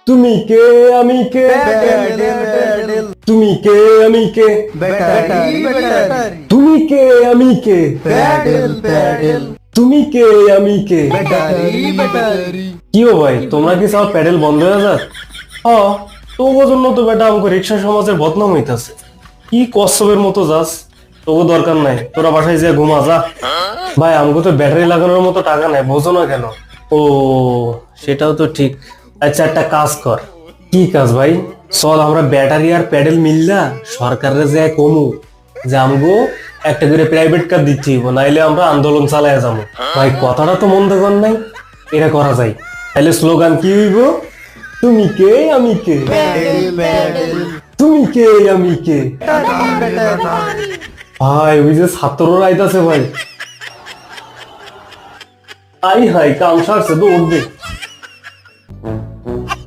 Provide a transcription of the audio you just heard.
তুমি কে আমি কে তুমি কে আমি কে তুমি কে আমি কে তুমি কে আমি কে কি ও ভাই তোমরা কি চাও প্যাডেল বন্ধ হয়ে যাক? হ্যাঁ, তোগো জন্য তো বেটা আমাকে রিক্সা সমাজের বদনাম হইতাছে। কি কচ্ছপের মতো যাস, তোগো দরকার নাই, তোরা বাসায় যা ঘুমা যা। ভাই আমাকে তো ব্যাটারি লাগানোর মতো টাকা নাই, বোঝো না কেন? ও সেটাও তো ঠিক। আচ্ছা একটা কাজ কর। কি কাজ ভাই? চল আমরা ব্যাটারি আর প্যাডেল মিললা সরকারের যে কমু যে আমগো একটা করে প্রাইভেট কার দিচ্ছি, নাইলে আমরা আন্দোলন চালায় যাবো। ভাই কথাটা তো মন্দ কর নাই, এটা করা যায়। তাহলে স্লোগান কি হইব? তুমি কে আমি কে তুমি কে আমি কে। ভাই ওই যে ছাত্ররা আইতাছে ভাই। আই হাই কাম সারছে, দৌড় দে।